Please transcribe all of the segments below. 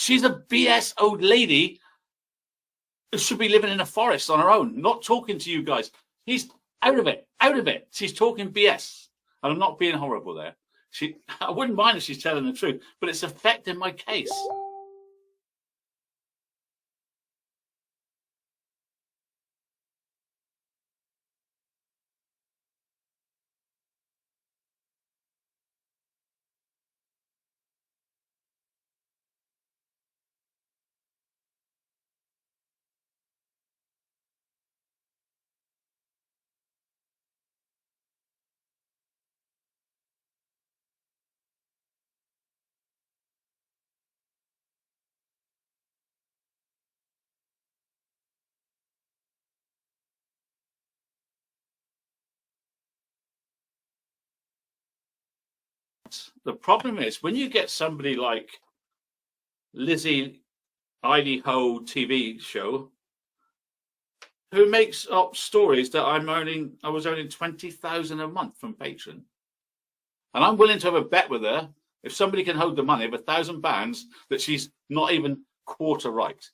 She's a BS old lady who should be living in a forest on her own, not talking to you guys. He's out of it, out of it. She's talking BS. And I'm not being horrible there. I wouldn't mind if she's telling the truth, but it's affecting my case. The problem is when you get somebody like Lizzie Eily Ho TV show who makes up stories that I was earning 20,000 a month from Patreon. And I'm willing to have a bet with her if somebody can hold the money of £1,000 that she's not even quarter right.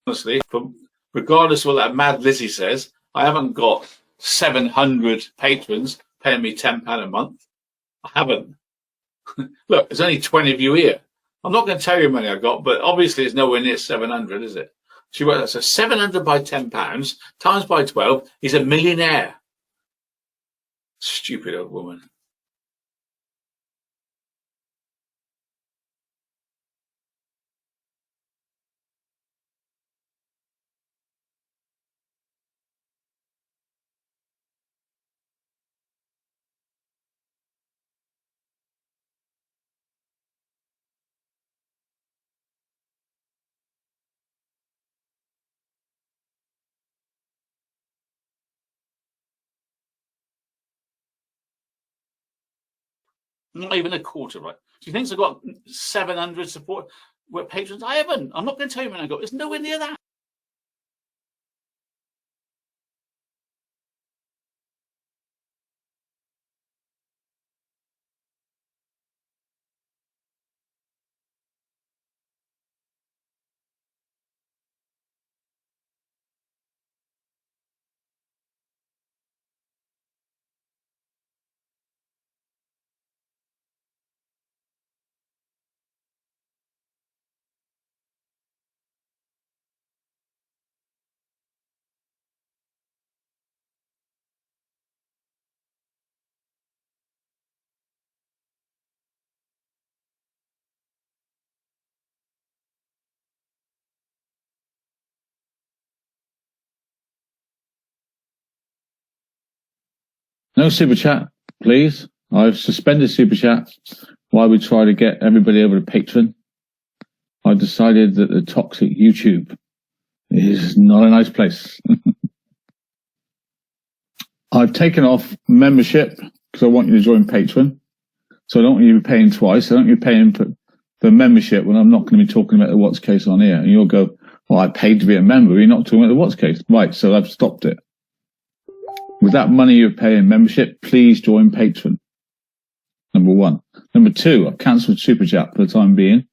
Honestly, regardless of what that mad Lizzie says, I haven't got 700 patrons paying me £10 a month. I haven't. Look, there's only 20 of you here. I'm not going to tell you how many I got, but obviously it's nowhere near 700, is it? So 700 by £10 times by 12, he's a millionaire. Stupid old woman. Not even a quarter, right? She thinks I've got 700 support patrons. I haven't. I'm not going to tell you when I got. It's nowhere near that. No super chat, please. I've suspended super chat while we try to get everybody over to Patreon. I've decided that the toxic YouTube is not a nice place. I've taken off membership because I want you to join Patreon. So I don't want you to be paying twice. I don't want you paying for the membership when I'm not going to be talking about the What's Case on here. And you'll go, well, I paid to be a member. You're not talking about the What's Case. Right, so I've stopped it. With that money you're paying membership, please join Patreon. Number one. Number two, I've cancelled Super Chat for the time being.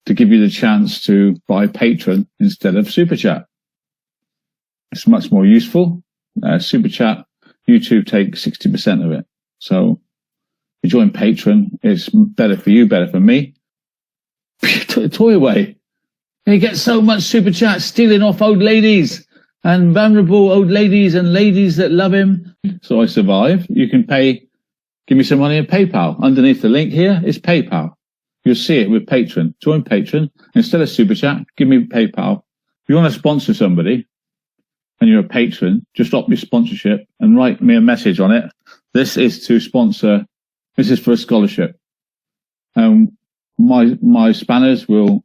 to give you the chance to buy Patreon instead of Super Chat. It's much more useful. Super Chat, YouTube takes 60% of it. So if you join Patreon, it's better for you, better for me. Took the toy away. You get so much Super Chat stealing off old ladies and vulnerable old ladies and ladies that love him. So I survive. You can pay, give me some money in PayPal. Underneath the link here is PayPal. You'll see it with Patreon. Join Patreon. Instead of Super Chat, give me PayPal. If you want to sponsor somebody and you're a patron, just opt your sponsorship and write me a message on it. This is to sponsor, this is for a scholarship. My spanners will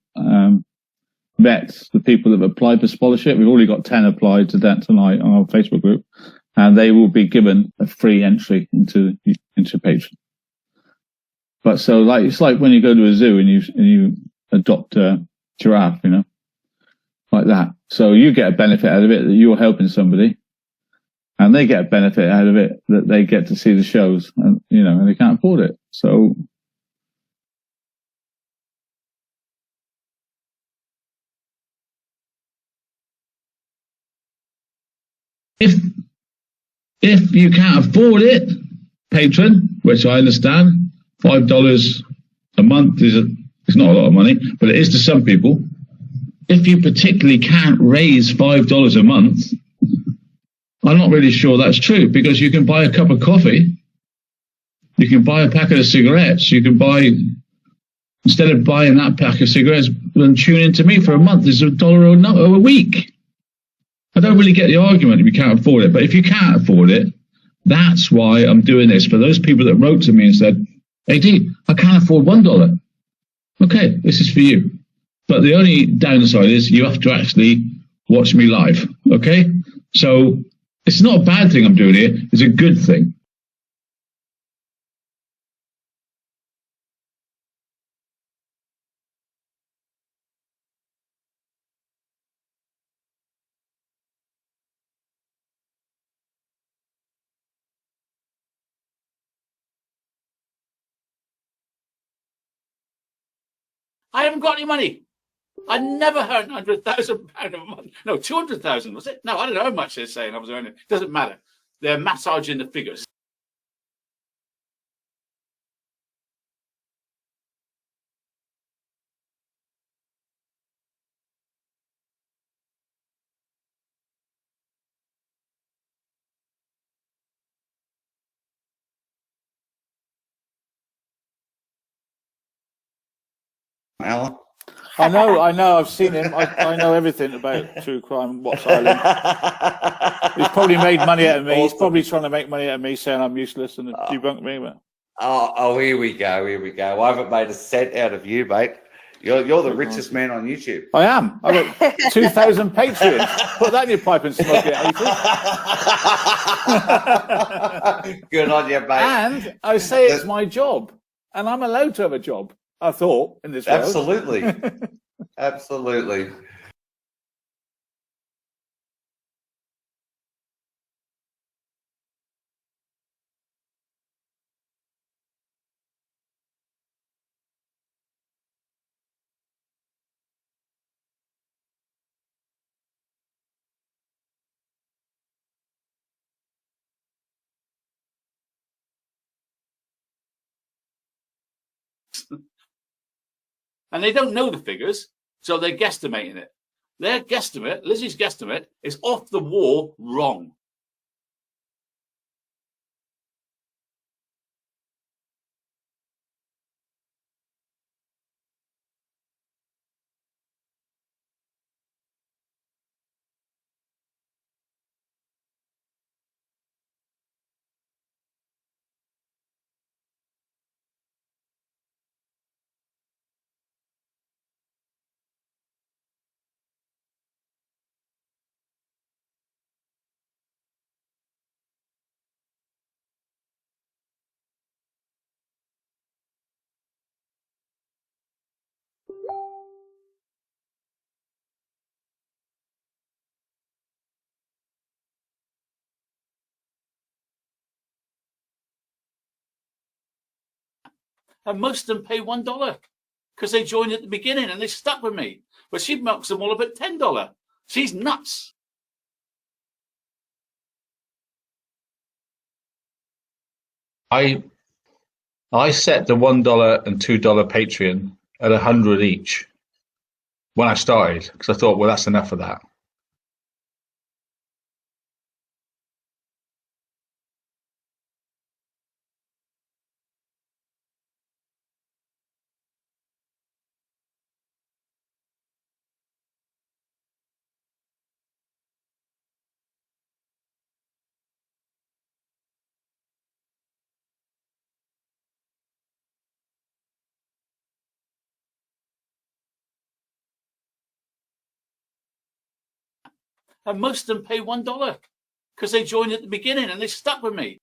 vet the people that have applied for scholarship. We've already got 10 applied to that tonight on our Facebook group, and they will be given a free entry into Patreon. But so like, it's like when you go to a zoo and you adopt a giraffe, you know, like that. So you get a benefit out of it that you're helping somebody, and they get a benefit out of it that they get to see the shows, and you know, and they can't afford it. So if you can't afford it, patron, which I understand, $5 a month is not a lot of money, but it is to some people. If you particularly can't raise $5 a month, I'm not really sure that's true, because you can buy a cup of coffee, you can buy a packet of cigarettes, you can buy, instead of buying that pack of cigarettes, then tune into me for a month. There's $1 a week. I don't really get the argument if you can't afford it, but if you can't afford it, that's why I'm doing this. For those people that wrote to me and said, AD, I can't afford $1. Okay, this is for you. But the only downside is you have to actually watch me live. Okay? So it's not a bad thing I'm doing here. It's a good thing. I haven't got any money. I never earned £100,000 a month. No, 200,000 was it? No, I don't know how much they're saying I was earning. Doesn't matter. They're massaging the figures. Alan? I know. I've seen him. I know everything about true crime. Watch Island. He's probably made money out of me. Awesome. He's probably trying to make money out of me, saying I'm useless and debunk me. But... Oh, here we go. I haven't made a cent out of you, mate. You're the richest man on YouTube. I am. I've got 2,000 Patreons. Put that in your pipe and smoke it, Good on you, mate. And I say it's my job, and I'm allowed to have a job. I thought in this world. Absolutely. Absolutely. And they don't know the figures, so they're guesstimating it. Their guesstimate, Lizzie's guesstimate, is off the wall wrong. And most of them pay $1. because they joined at the beginning and they stuck with me. But she milks them all up at $10. She's nuts. I set the $1 and $2 Patreon at 100 each when I started, because I thought, well, that's enough of that. And most of them pay $1 because they joined at the beginning and they stuck with me.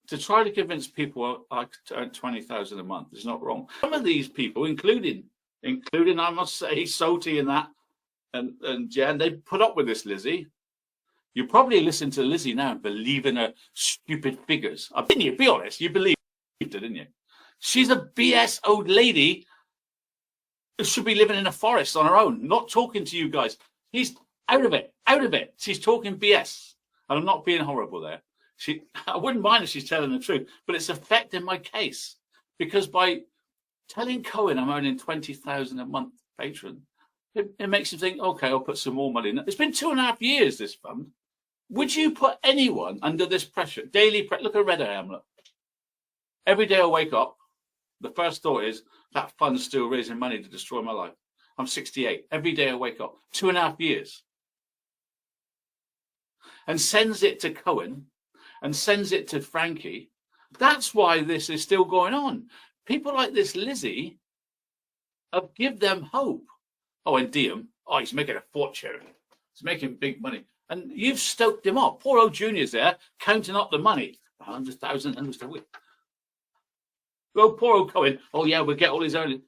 To try to convince people I could earn $20,000 a month is not wrong. Some of these people, including I must say, Soti and that, and Jen, they put up with this Lizzie. You probably listen to Lizzie now and believe in her stupid figures. Didn't you? Be honest, you believed it, didn't you? She's a BS old lady who should be living in a forest on her own, not talking to you guys. She's out of it. She's talking BS. And I'm not being horrible there. I wouldn't mind if she's telling the truth, but it's affecting my case because by telling Cohen I'm earning $20,000 a month patron, it makes him think, okay, I'll put some more money in. It's been 2.5 years, this fund. Would you put anyone under this pressure? Daily pressure. Look at Red Hamlet. Every day I wake up, the first thought is that fund's still raising money to destroy my life. I'm 68. Every day I wake up, 2.5 years. And sends it to Cohen and sends it to Frankie. That's why this is still going on. People like this Lizzie, give them hope. Oh, and Diem, he's making a fortune. He's making big money. And you've stoked him up. Poor old Junior's there, counting up the money. 100,000 a week. Well, poor old Cohen. Oh, yeah, we'll get all his earnings.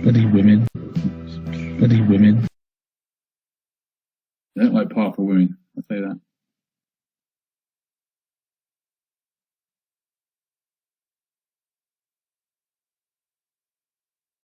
Bloody women. Bloody women. I don't like powerful women, I'll say that.